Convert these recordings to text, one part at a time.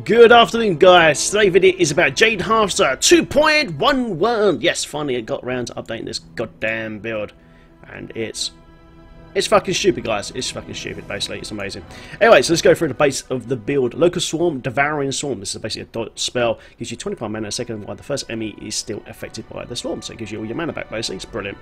Good afternoon, guys. Today's video is about Jade 2.11. Yes, finally I got around to updating this goddamn build, and it's fucking stupid, guys. It's fucking stupid, basically. It's amazing. Anyway, so let's go through the base of the build. Locust Swarm, Devouring Swarm. This is basically a dot spell. Gives you 25 mana a second while the first enemy is still affected by the swarm. So it gives you all your mana back, basically. It's brilliant.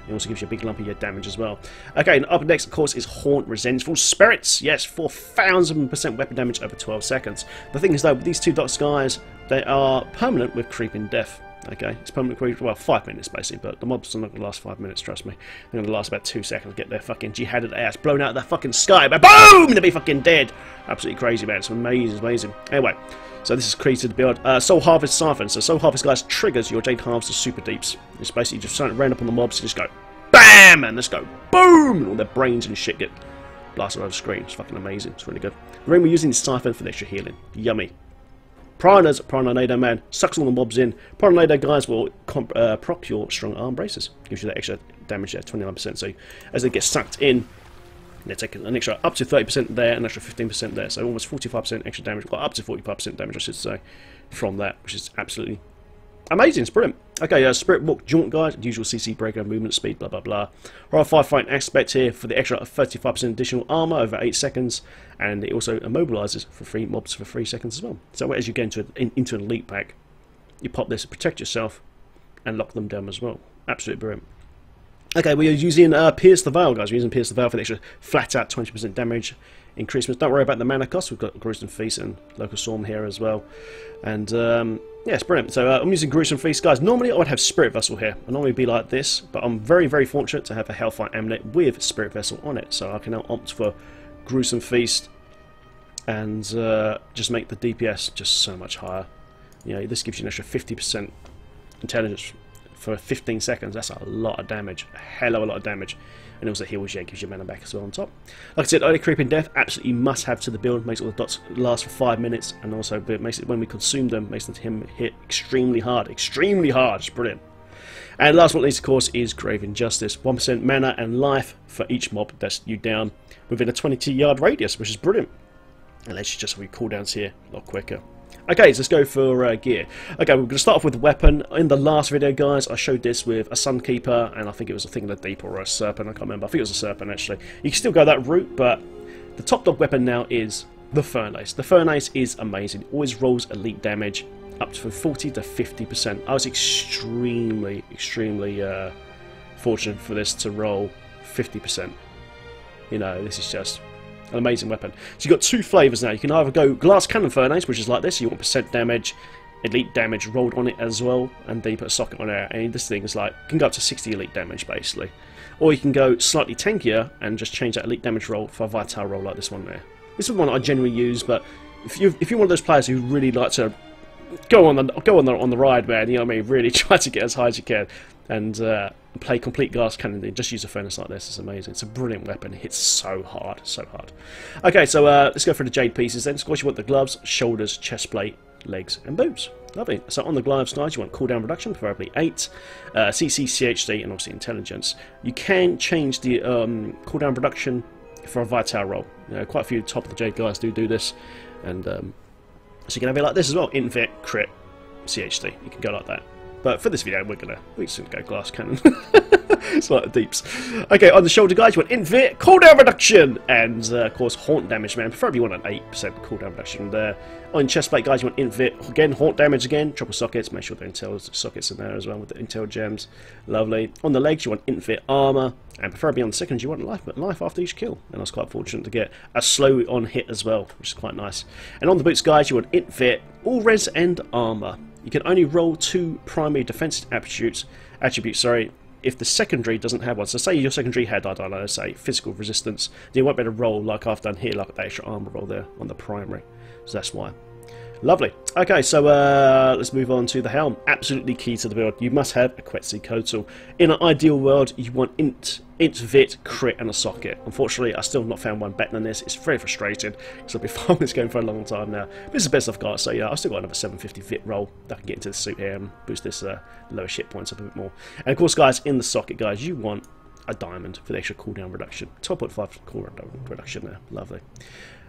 It also gives you a big lump of your damage as well. Okay, and up next, of course, is Haunt Resentful Spirits. Yes, 4,000% weapon damage over 12 seconds. The thing is, though, with these two dots, guys, they are permanent with Creeping Death. Okay, it's permanent creep, well, 5 minutes basically, but the mobs are not going to last 5 minutes, trust me. They're going to last about 2 seconds, get their fucking jihaded ass blown out of the fucking sky, but boom! They'll be fucking dead. Absolutely crazy, man. It's amazing, it's amazing. Anyway, so this is created to build Soul Harvest Siphon. So Soul Harvest, guys, triggers your Jade Harvest Super Deeps. It's basically just something random on the mobs, just go BAM! And let's go BOOM! And all their brains and shit get blasted over the screen. It's fucking amazing, it's really good. The reason we're using this Siphon for the extra healing. Yummy. Piranhas, Piranha man, sucks all the mobs in. Piranha guys will proc your strong arm braces. Gives you that extra damage there, 29%. So as they get sucked in, they take an extra up to 30% there, an extra 15% there. So almost 45% extra damage, well, up to 45% damage, I should say, from that, which is absolutely amazing. It's brilliant. Okay, Spirit Walk Jaunt, guys, usual CC breaker, movement speed, blah blah blah. Horror Firefight aspect here for the extra 35% additional armor over 8 seconds, and it also immobilizes for 3 mobs for 3 seconds as well. So as you get into an elite pack, you pop this to protect yourself and lock them down as well. Absolutely brilliant. Okay, we are using Pierce the Veil, guys. We're using Pierce the Veil for the extra flat out 20% damage increasements. Don't worry about the mana cost. We've got Gruesome Feast and Locust Swarm here as well, and yeah, it's brilliant. So I'm using Gruesome Feast, guys. Normally I would have Spirit Vessel here. I'd normally be like this, but I'm very, very fortunate to have a Hellfire Amulet with Spirit Vessel on it. So I can now opt for Gruesome Feast and just make the DPS just so much higher. You know, this gives you an extra 50% intelligence for 15 seconds. That's a lot of damage, a hell of a lot of damage. And also heals you, gives you mana back as well on top. Like I said, early Creeping Death, absolutely must have to the build. Makes all the dots last for 5 minutes, and also makes it when we consume them, makes them hit extremely hard. Extremely hard. It's brilliant. And last but not least, of course, is Grave Injustice. 1% mana and life for each mob that's you down within a 22-yard radius, which is brilliant. And lets you just have your cooldowns here a lot quicker. Okay, so let's go for gear. Okay, we're going to start off with the weapon. In the last video, guys, I showed this with a Sunkeeper, and I think it was a Thing of the Deep or a Serpent, I can't remember. I think it was a Serpent, actually. You can still go that route, but the top dog weapon now is the Furnace. The Furnace is amazing. It always rolls elite damage up to 40 to 50%. I was extremely fortunate for this to roll 50%. You know, this is just an amazing weapon. So you've got 2 flavours now. You can either go Glass Cannon Furnace, which is like this. You want percent damage, elite damage rolled on it as well, and then you put a socket on it, and this thing is like, can go up to 60 elite damage basically. Or you can go slightly tankier and just change that elite damage roll for a Vital roll like this one there. This is one I generally use, but if you're one of those players who really like to go on the ride, man, you know what I mean, really try to get as high as you can, and play complete Glass Cannon, then just use a Furnace like this. It's amazing. It's a brilliant weapon. It hits so hard, so hard. Okay, so let's go through the Jade pieces then. Of course, you want the gloves, shoulders, chest plate, legs, and boots. Lovely. So on the gloves, guys, you want cooldown reduction, preferably 8, CC, CHD, and obviously intelligence. You can change the cooldown reduction for a Vital roll. You know, quite a few top of the Jade guys do this, and so you can have it like this as well. Invit, crit, CHD. You can go like that. But for this video, we're just gonna go Glass Cannon. It's like the deeps. Okay, on the shoulder, guys, you want Invit, cooldown reduction, and of course Haunt damage, man. Preferably you want an 8% cooldown reduction there. On chest plate, guys, you want Invit again, Haunt damage again, triple sockets. Make sure the intel sockets in there as well with the intel gems. Lovely. On the legs, you want Invit armor, and preferably on the seconds, you want life after each kill. And I was quite fortunate to get a slow on hit as well, which is quite nice. And on the boots, guys, you want Invit, all res and armor. You can only roll 2 primary defensive attributes, if the secondary doesn't have one. So say your secondary had, I don't know, say physical resistance, then you won't be able to roll like I've done here, like that extra armor roll there on the primary. So that's why. Lovely. Okay, so let's move on to the helm. Absolutely key to the build. You must have a Quetzalcoatl. In an ideal world, you want int, vit, crit, and a socket. Unfortunately, I still have not found one better than this. It's very frustrating because I've been farming this game for a long time now. But this is the best I've got. So yeah, I've still got another 750 vit roll that I can get into the suit here and boost this lower shit points up a bit more. And of course, guys, in the socket, guys, you want a diamond for the extra cooldown reduction. 12.5 cooldown reduction there. Lovely.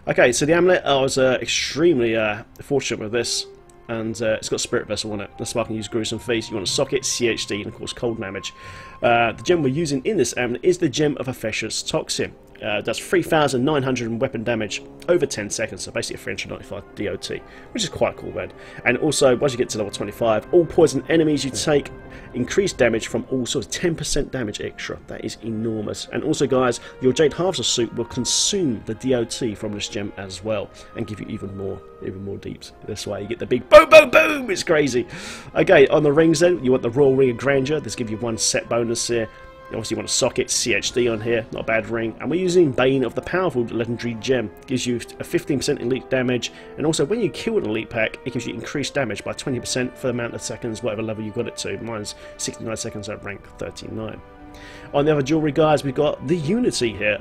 Okay, so the amulet, I was extremely fortunate with this, and it's got Spirit Vessel on it. That's why I can use Gruesome Feast. You want a socket, CHD, and of course Cold Damage. The gem we're using in this amulet is the Gem of Infectious Toxin. Does 3,900 in weapon damage over 10 seconds, so basically a 395 DOT, which is quite cool, man. And also, once you get to level 25, all poison enemies you take increased damage from all sorts of 10% damage extra. That is enormous. And also, guys, your Jade Harvester suit will consume the DOT from this gem as well, and give you even more deeps. This way, you get the big boom, boom, boom. It's crazy. Okay, on the rings then, you want the Royal Ring of Grandeur. This gives you one set bonus here. Obviously you want a socket, CHD on here, not a bad ring, and we're using Bane of the Powerful legendary gem. Gives you a 15% elite damage, and also when you kill an elite pack, it gives you increased damage by 20% for the amount of seconds, whatever level you got it to. Mine's 69 seconds at rank 39. On the other jewellery, guys, we've got the Unity here.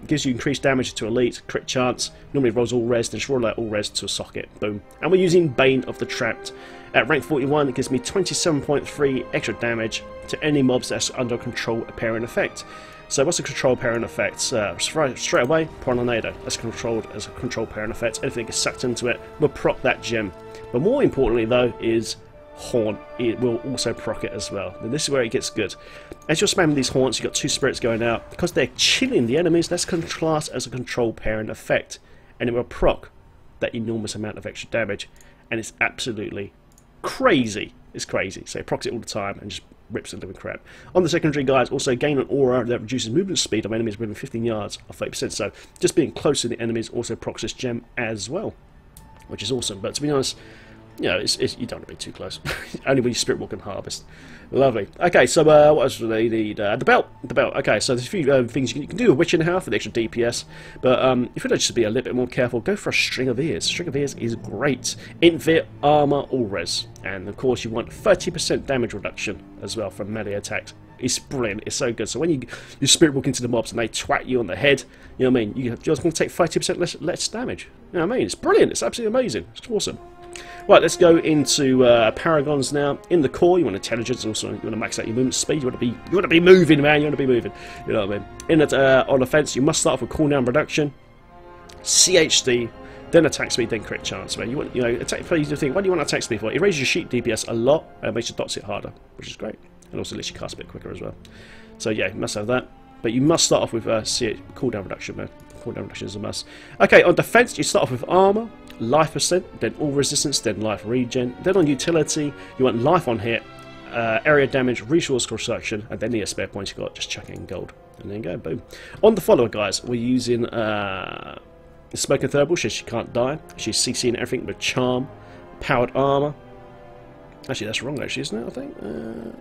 Gives you increased damage to elite, crit chance, normally rolls all res, then just roll out all res to a socket, boom. And we're using Bane of the Trapped. At rank 41, it gives me 27.3 extra damage to any mobs that's under control pairing effect. So what's a control pairing effect? Straight away, Tornado. That's controlled as a control pairing effect. Anything gets sucked into it will proc that gem. But more importantly though is Haunt. It will also proc it as well. And this is where it gets good. As you're spamming these haunts, you've got two spirits going out. Because they're chilling the enemies, that's classed as a control pairing effect. And it will proc that enormous amount of extra damage. And it's absolutely crazy. It's crazy. So it procs it all the time and just rips into the crap. On the secondary, guys, also gain an aura that reduces movement speed of enemies within 15 yards of 30%. So just being close to the enemies also procs this gem as well, which is awesome. But to be honest, you know, you don't want to be too close. Only when you Spirit Walk and Harvest. Lovely. Okay, so what else do they need? The belt. The belt. Okay, so there's a few things you can do a Witch in Half for the extra DPS, but if you'd like just be a little bit more careful, go for a String of Ears. String of Ears is great. Invit, Armor, All Res. And of course you want 30% damage reduction as well from melee attacks. It's brilliant. It's so good. So when you Spirit Walk into the mobs and they twat you on the head, you know what I mean? You're just going to take 30% less damage. You know what I mean? It's brilliant. It's absolutely amazing. It's awesome. Right, let's go into Paragons now. In the core, you want intelligence, and also you want to max out your movement speed. You want to be moving, man. You want to be moving. You know what I mean? In on offense, you must start off with cooldown reduction, CHD, then attack speed, then crit chance. Man, you want attack. Please do think. What do you want attack speed for? It raises your sheet DPS a lot, and makes your dots hit harder, which is great, and also lets you cast a bit quicker as well. So yeah, you must have that. But you must start off with cooldown reduction, man. Cooldown reduction is a must. Okay, on defense, you start off with armor, life percent, then all resistance, then life regen. Then on utility, you want life on hit, area damage, resource construction, and then the spare points you got, just chuck it in gold. And there you go, boom. On the follower, guys, we're using Smoking Thurible. She can't die. She's CCing everything with charm, powered armor. Actually, that's wrong, actually, isn't it? I think.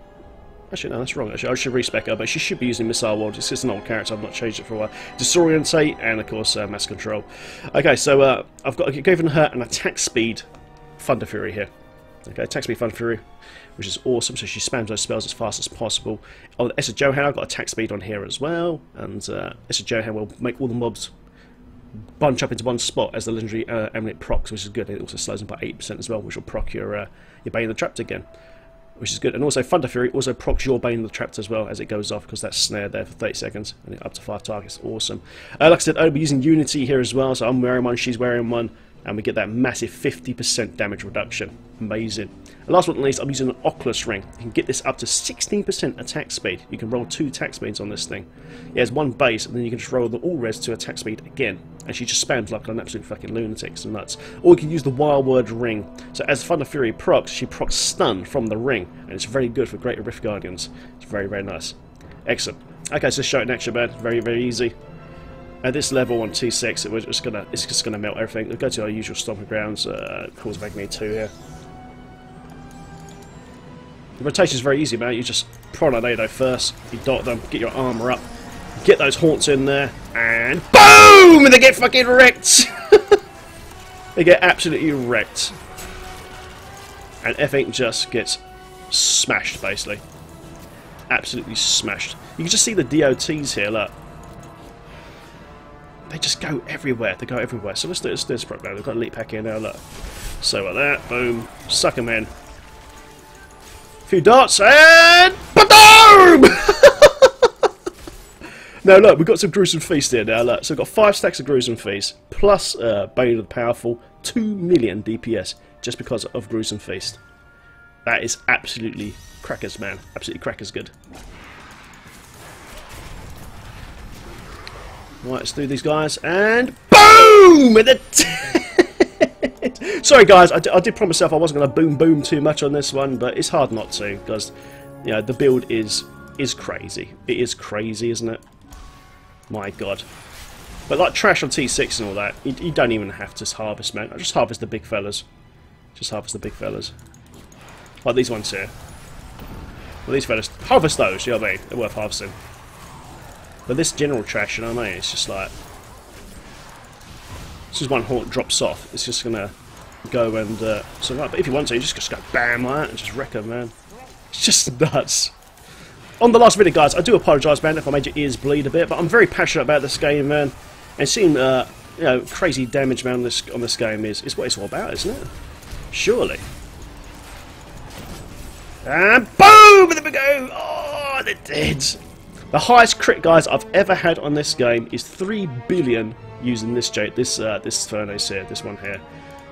Actually, no, that's wrong. Actually, I should respec her, but she should be using Missile Ward. It's just an old character. I've not changed it for a while. Disorientate and, of course, Mass Control. Okay, so I've given her an attack speed Thunder Fury here. Okay, attack speed Thunder Fury, which is awesome. So she spams those spells as fast as possible. Oh, Essa Johan, I've got attack speed on here as well, and Essa Johan will make all the mobs bunch up into one spot as the legendary amulet procs, which is good. It also slows them by 8% as well, which will proc your Bane of the Trapped again, which is good. And also Thunder Fury also procs your Bane of the Trapped as well as it goes off, because that's snared there for 30 seconds and up to 5 targets. Awesome. Like I said, I'll be using Unity here as well, so I'm wearing one, she's wearing one, and we get that massive 50% damage reduction. Amazing. And last but not least, I'm using an Oculus Ring. You can get this up to 16% attack speed. You can roll 2 attack speeds on this thing. It has one base, and then you can just roll the all res to attack speed again. And she just spams like an absolute fucking lunatic, some nuts. Or you can use the Wild Word Ring. So as Thunder Fury procs, she procs stun from the ring, and it's very good for Greater Rift Guardians. It's very, very nice. Excellent. Okay, so show it in action, man. Very, very easy. At this level on T6, it's just gonna melt everything. We'll go to our usual stomping grounds. Cause Magni 2 here. The rotation is very easy, man. You just Tornado first, you dot them, get your armor up, get those haunts in there, and boom! And they get fucking wrecked. They get absolutely wrecked, and everything just gets smashed, basically. Absolutely smashed. You can just see the DOTs here. Look. They just go everywhere. They go everywhere. So let's do this proc now. We've got a elite pack here now. Look. So like that. Boom. Suck them in. A few darts and boom! Now look, we've got some Gruesome Feast here now, look. So we've got 5 stacks of Gruesome Feast, plus Bane of the Powerful, 2 million DPS, just because of Gruesome Feast. That is absolutely crackers, man. Absolutely crackers good. Right, let's do these guys, and boom! Sorry guys, I did promise myself I wasn't going to boom too much on this one, but it's hard not to, because you know, the build is crazy. It is crazy, isn't it? My god. But like trash on T6 and all that, you don't even have to harvest, man. I just harvest the big fellas. Just harvest the big fellas. Like these ones here. Well, these fellas, harvest those, you know what I mean? They're worth harvesting. But this general trash, you know what I mean? It's just like... As soon as one haunt drops off, it's just gonna go and... so right, but if you want to, you just go bam like that and just wreck them, man. It's just nuts. On the last video, guys, I do apologise, man, if I made your ears bleed a bit, but I'm very passionate about this game, man. And seeing, you know, crazy damage, man, on this game is what it's all about, isn't it? Surely. And boom! There we go! Oh, they're dead. The highest crit, guys, I've ever had on this game is 3 billion using this Jade, this furnace here, this one here.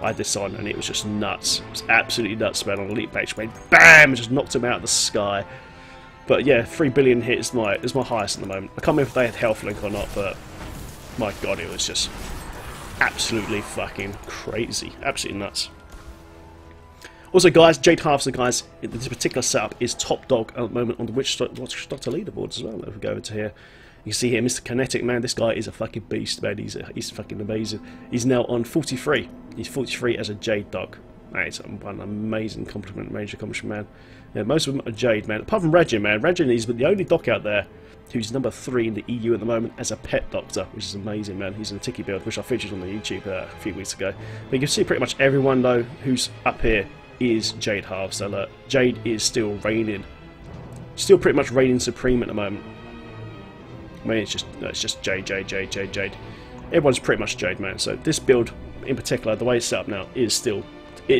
I had this on and it was just nuts. It was absolutely nuts, man. On Elite Page, man, bam! Just knocked him out of the sky. But yeah, 3 billion hit is my highest at the moment. I can't remember if they had health link or not, but my god, it was just absolutely fucking crazy, absolutely nuts. Also, guys, Jade Harvester, guys, this particular setup is top dog at the moment on the Witch Doctor leaderboards as well. If we go over to here, you can see here, Mr. Kinetic, man, this guy is a fucking beast, man. He's fucking amazing. He's now on 43. He's 43 as a Jade dog. That is one amazing compliment, major accomplishment, man. Yeah, most of them are Jade, man. Apart from Regin, man. Regin is the only doc out there who's number 3 in the EU at the moment as a pet doctor, which is amazing, man. He's in a Tiki build, which I featured on the YouTube a few weeks ago. But you can see pretty much everyone, though, who's up here is Jade Harvester. Look, Jade is still reigning. Still pretty much reigning supreme at the moment. I mean, it's just Jade. Everyone's pretty much Jade, man. So this build, in particular, the way it's set up now, is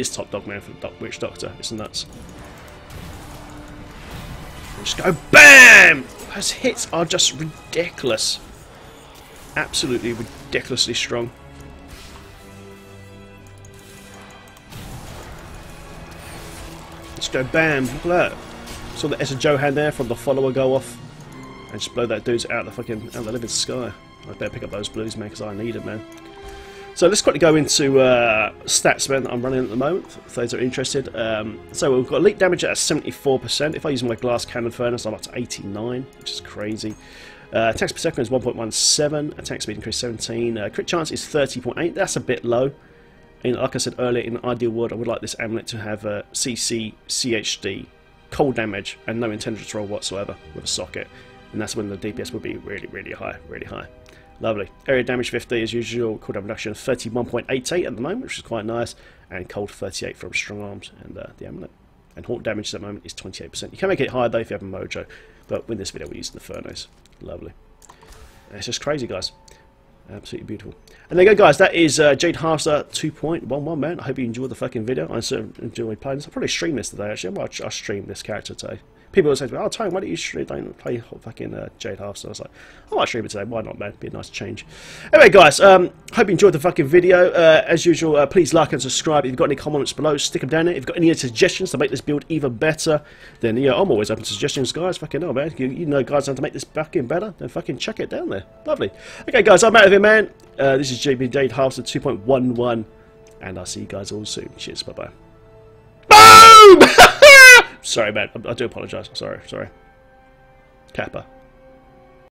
top dog, man, for the Witch Doctor. It's nuts. Just go BAM! Those hits are just ridiculous. Absolutely ridiculously strong. Let's go BAM! Look at that. Saw the Essa Joe hand there from the follower go off. And just blow that dude out of the living sky. I better pick up those blues, man, because I need it, man. So let's quickly go into stats, man, that I'm running at the moment, for those that are interested. So we've got elite damage at 74%. If I use my glass cannon furnace, I'm up to 89, which is crazy. Attacks per second is 1.17. Attack speed increase 17. Crit chance is 30.8. That's a bit low. And like I said earlier, in the ideal world, I would like this amulet to have CC, CHD, cold damage, and no intelligence roll whatsoever with a socket. And that's when the DPS would be really high, Lovely. Area damage 50 as usual. Cooldown reduction 31.88 at the moment, which is quite nice. And cold 38 from strong arms and the amulet. And haunt damage at the moment is 28%. You can make it higher though if you have a mojo. But in this video we're using the furnace. Lovely. And it's just crazy, guys. Absolutely beautiful. And there you go, guys. That is Jade Harvester 2.11, man. I hope you enjoyed the fucking video. I certainly enjoyed playing this. I'll probably stream this today, actually. I'll stream this character today. People will say to me, oh, Tony, why don't you don't play fucking Jade Harvester? I was like, I might stream it today. Why not, man? It'd be a nice change. Anyway, guys, hope you enjoyed the fucking video. As usual, please like and subscribe. If you've got any comments below, stick them down there. If you've got any suggestions to make this build even better, then yeah, I'm always open to suggestions, guys. Fucking hell, man. You know, guys, how to make this fucking better, then fucking chuck it down there. Lovely. Okay, guys, I'm out of here, man. This is Jade Harvester 2.11, and I'll see you guys all soon. Cheers. Bye-bye. Boom! Sorry, man. I do apologise. Sorry. Kappa.